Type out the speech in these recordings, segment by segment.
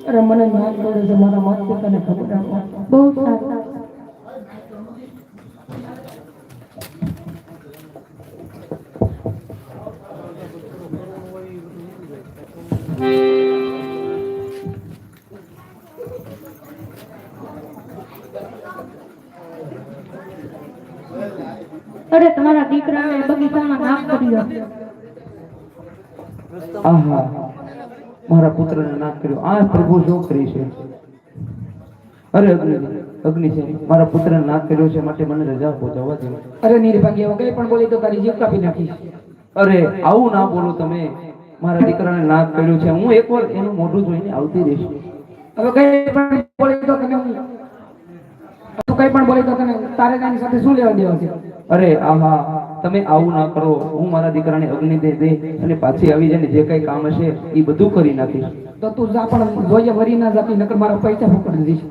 અરે મને નાક પડે છે મારા માતા પિતાને ખબર આપો. બહુ સારું. અરે તમારા દીકરાને બગીચામાં નાક કર્યો. આહા મારા પુત્રને નાક કર્યો. આ પ્રભુ શું કરી છે? અરે અગ્નિ છે મારા પુત્રને નાક કર્યો છે માટે મને રજા આપો, જવા દો. અરે નિર્ભાગ્ય કઈ પણ બોલી તો તારી જીવ કાપી નાખીશ. અરે આવું ના બોલો તમે. મારા દીકરાને નાક કર્યો છે, હું એકવાર એનું મોઢું જોઈને આવતી રહીશ. હવે કઈ પણ બોલી તો તને તું કઈ પણ બોલી તો તને તારે એની સાથે શું લેવા દેવા છે? અરે આહા તમે આવું ના કરો. હું મારા દીકરાને અગ્નિ દે અને પાછી આવી જાય ને જે કઈ કામ હશે એ બધું કરી નાખીશ. તો તું જા પણ જોઈએ વરી ના જાતી, નકર મારા પૈસા ફૂકડી દઈશ.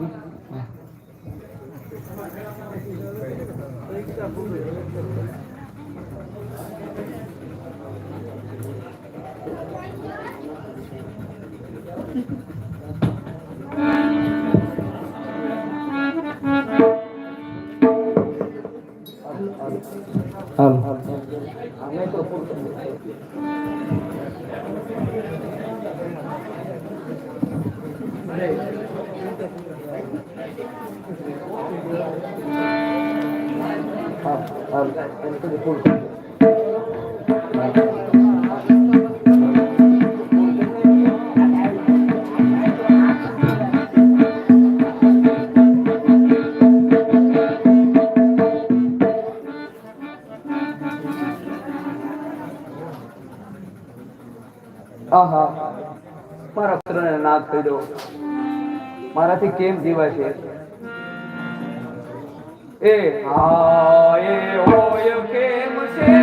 આહા મારા પુત્રને નાક કહી દો. મારાથી કેમ જીવાય છે? એ હા એ હોય કેમ છે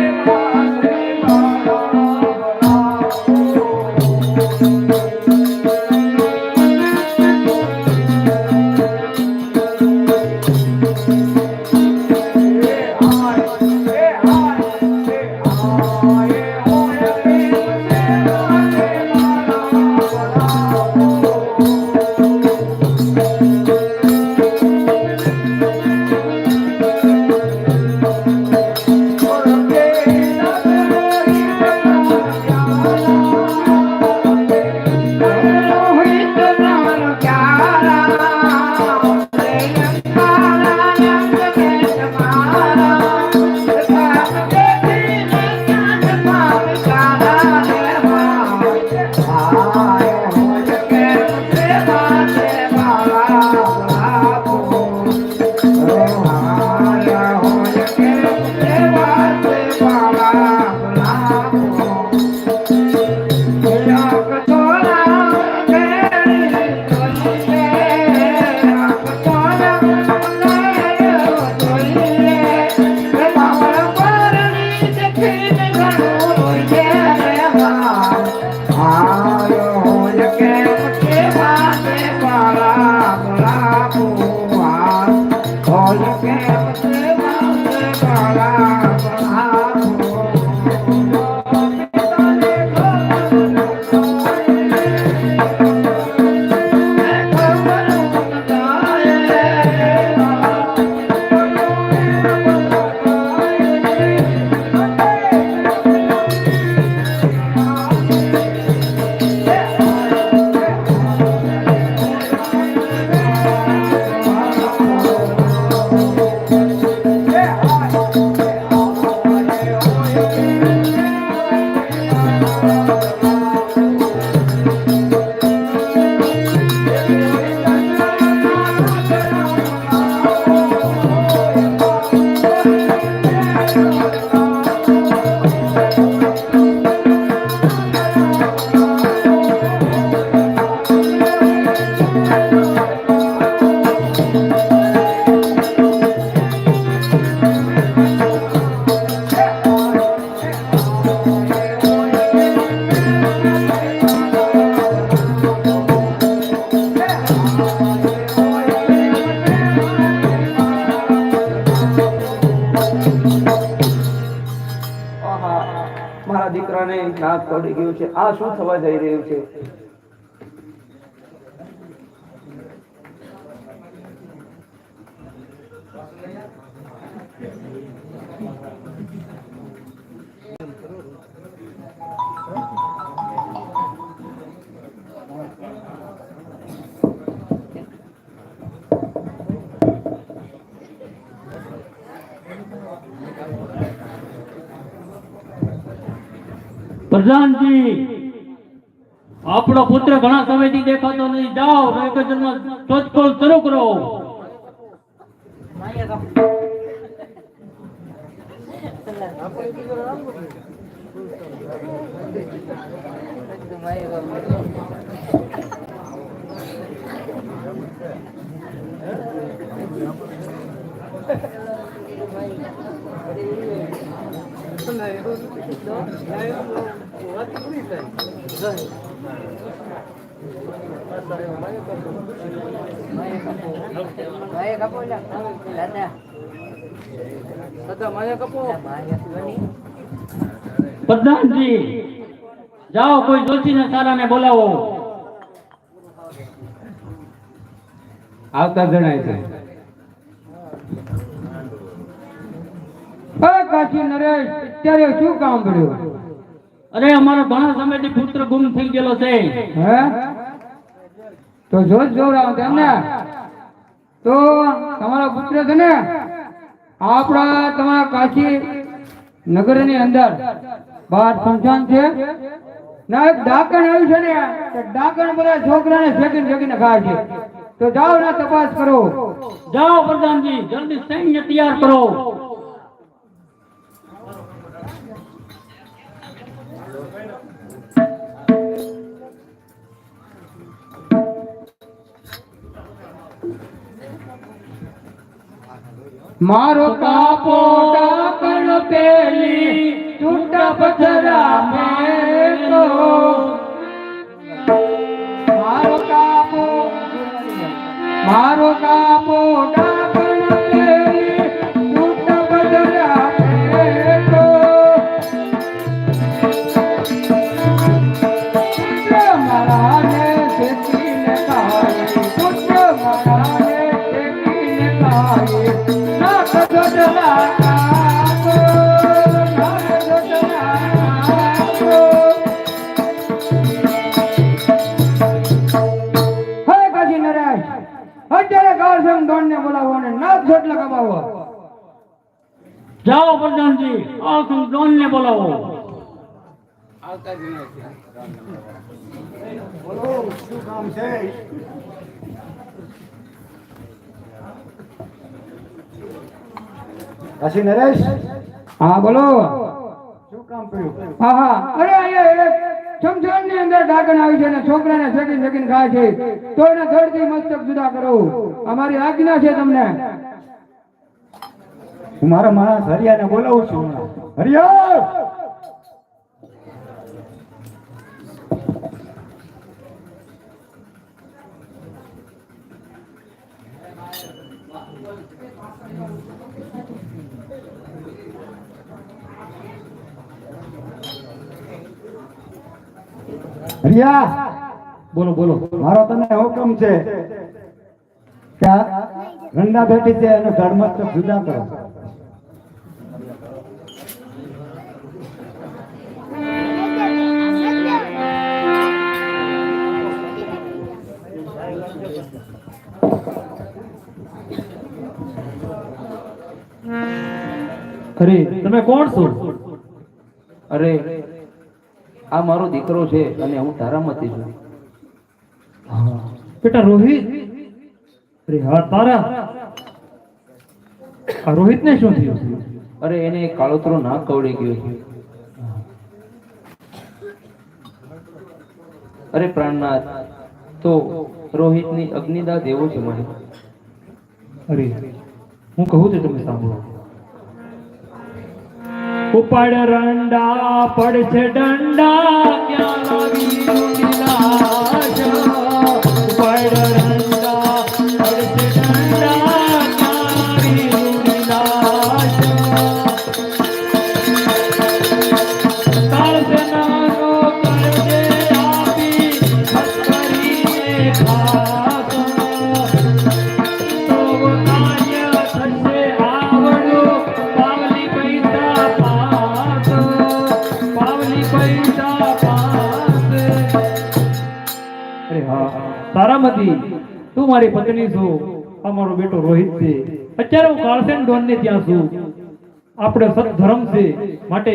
મારા દીકરાને નાક પડી ગયું છે. આ શું થવા જઈ રહ્યું છે? પ્રધાનજી, આપણો પુત્ર ઘણા સમયથી દેખાતો નથી. જાઓ નગરમાં શોધખોળ શરૂ કરો. પ્રધાનજી, જાઓ કોઈ દોષીને સારાને બોલાવો. આવતા જણાય છે. કાશી નરેશ, અત્યારે શું કામ પડ્યું? અરે અમારો ઘણા સમયથી પુત્ર ગુમ થઈ ગયેલો છે. હે? તો જોજ જોરાવ તેમ ને. તો તમારો પુત્ર છે ને આપણા તમારા કાશી નગરની અંદર બહાર સંસાન છે ના, એક ડાકણ આવ્યું છે ને, તે ડાકણ બધા છોકરાને ફેંકીને ખાય છે. તો જાઓ ને તપાસ કરો. જાઓ પ્રધાનજી, જલ્દી સૈન્ય તૈયાર કરો. મારો કાપો ડાકણ પેલી છૂટા પથરા મેલો. મારો કાપો ડાકણ પેલી છૂટા પથરા મેલો. મારાને શેકીને ખાય, પુત્ર મારાને શેકીને ખાય. જાઓ પ્રધાનજી, આ ડોન ને બોલાવો. કાશી નરેશ હા બોલો. શું કામ પડ્યું? હા હા, અરે અહીંયા એક શમશાનની અંદર ડાકણ આવી છે ને છોકરાને સેકીને સેકીને ખાય છે, તો એને ધડથી મસ્તક જુદા કરો. અમારી આજ્ઞા છે તમને. હું મારા માણસ હરિયાને બોલાવું છું હમણાં. હરિયા! હરિયા, બોલો બોલો. મારો તને હુકમ છે કે આ ગંડા બેઠી છે એનો ધર્મસ્થ જુદા કરો. અરે તમે કોણ છો? અરે આ મારો દીકરો છે અને હું તારામતી છું. બેટા રોહિત. અરે હા તારા. આ રોહિતને શું થયું? અરે એને એક કાળોતરો નાક કવડી ગયો છે. અરે પ્રાણનાથ, તો રોહિતની અગ્નિદાહ દેવો છે મને. અરે હું કહું છું તમે સાંભળો. ઉપાડ રંડા પડશે દંડા ક્યાં લાવી લાશ. ઉપાડ રંડા પડશે દંડા ક્યાં લાવી લાશ. કાળસે નાનો કરજે આપી કરીને ખાસ. તો કાર્ય થશે આવડું પાવલી પૈસા પાસ. પાવલી પૈસા પાસ. અરે હા તારામતી, તું મારી પત્ની છો, અમારો બેટો રોહિત છે. અત્યારે હું કાળસેન ડોન ને ત્યાં છું. આપણે સત્ધર્મ છે માટે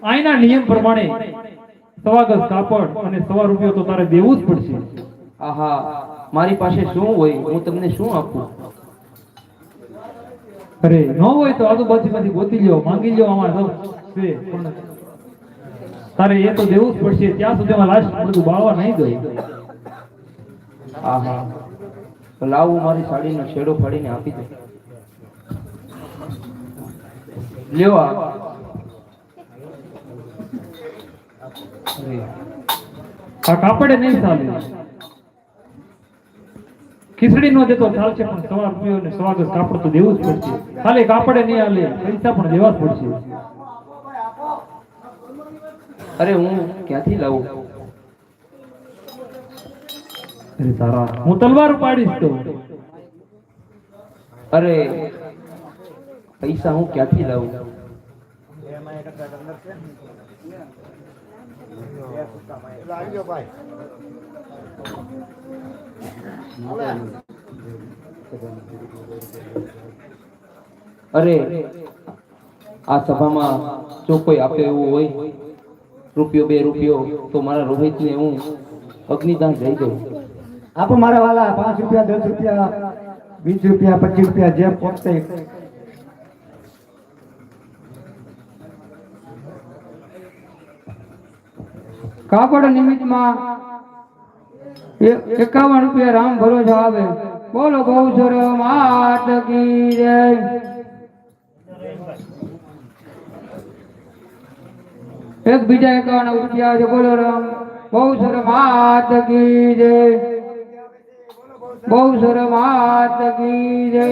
આઈના નિયમ પ્રમાણે સવાગસ કાપડ અને ₹100 તો તારે દેવું જ પડશે. આહા, મારી પાસે શું હોય? હું તમને શું આપું? અરે ન હોય તો આજુબાજુમાંથી ગોતી લ્યો, માંગી લ્યો. અમારે સૌ છે પણ તારે એ તો દેવું જ પડશે. ત્યાં સુધીમાં લાશ બધું બાળવા નહીં ગઈ. આહા, તો લાવું મારી સાડીનો છેડો ફાડીને આપી દો. લ્યો આ. આ કાપડે નહીં ચાલે. ખીચડી નો દેતો ચાલશે પણ ₹100 ને સવાગસ કાપડ તો દેવું જ પડશે. ખાલી કાપડે નહીં હાલે, પૈસા પણ દેવા જ પડશે. અરે હું ક્યાંથી લાવું? અરે તારા, હું તલવાર ઉપાડીશ તો. અરે પૈસા હું ક્યાંથી લાવું? અરે આ સભામાં જો કોઈ આપે એવું હોય, ₹1 2 તો મારા રોહિતને હું અગ્નિદાન દઈ દઉં. આપો મારા વાલા, ₹5 ₹10 ₹20 ₹25 જે પોતે. કાપડ નિમિત્તમાં ₹51 રામ ભરોસો આવે. બોલો ગૌચર માત કી જય. એક બીજા ₹51 આવે છે. બોલો રામ ગૌચર માત કી જય. ગૌચર માત કી જય.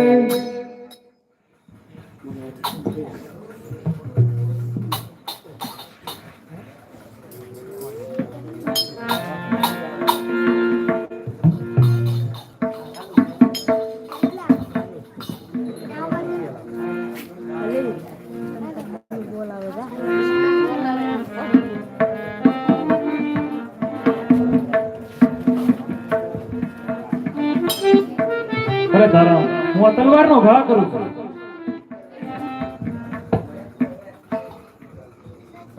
અરે તારા, હું આ તલવારનો ઘા કરું છું.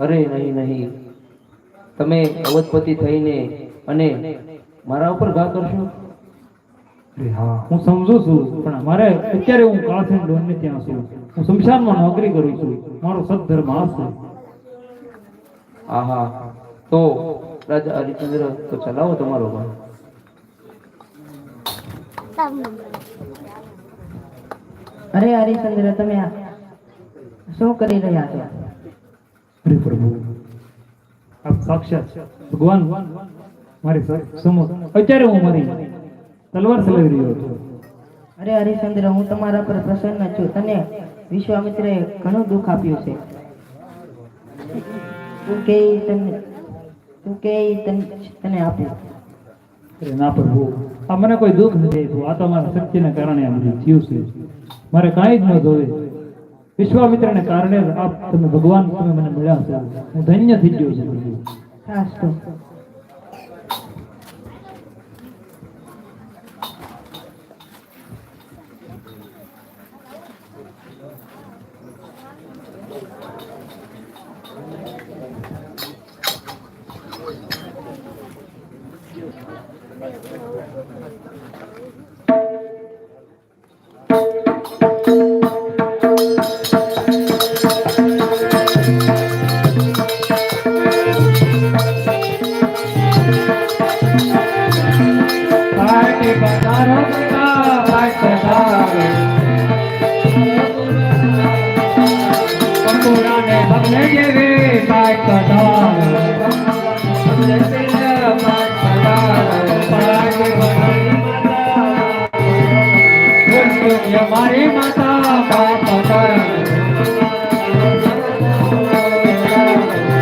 અરે નહીં નહીં, તમે અવધપતિ થઈને અને મારા ઉપર ઘા કરશો? અરે હા, હું સમજુ છું પણ મારે અત્યારે હું કાળસેન ડોન ને ત્યાં છું. હું શમશાનમાં નોકરી કરું છું. મારો સદધર્મ આ છે. આહા, તો રાજા હરિચંદ્ર તો ચલાવો તમારો ભાઈ. અરે હરિચંદ્ર, તમે આ શું કરી રહ્યા છો? અરે પ્રભુ, આપ સાક્ષાત ભગવાન મારી સમક્ષ અત્યારે હું મારી તલવાર ચલાવી રહ્યો છું. અરે હરિચંદ્ર, હું તમારા પર પ્રસન્ન છું. તને વિશ્વામિત્રે ઘણું દુઃખ આપ્યું છે. તું કે તને આપ્યું. અરે ના પ્રભુ, આ મને કોઈ દુઃખ નથી આપ્યું. આ તો મારા શક્તિના કારણે આ બધું થયું છે. મારે કાંઈ જ ન જોવે. વિશ્વામિત્રને કારણે આપ તમે ભગવાન તમે મને મળ્યા છો. હું ધન્ય થઈ ગયો છું પ્રભુ. શાસ્ત્ર. મારી માતા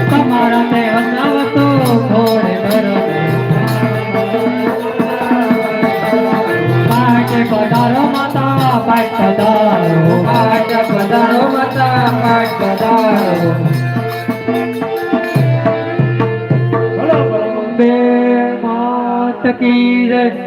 તમારા તે વંદાવતો ઘોડે પાટ પધારો માતા પાટ પધારો પાટ પધારો માતા પાટ પધારો બોલો બોલો બે માત કી જય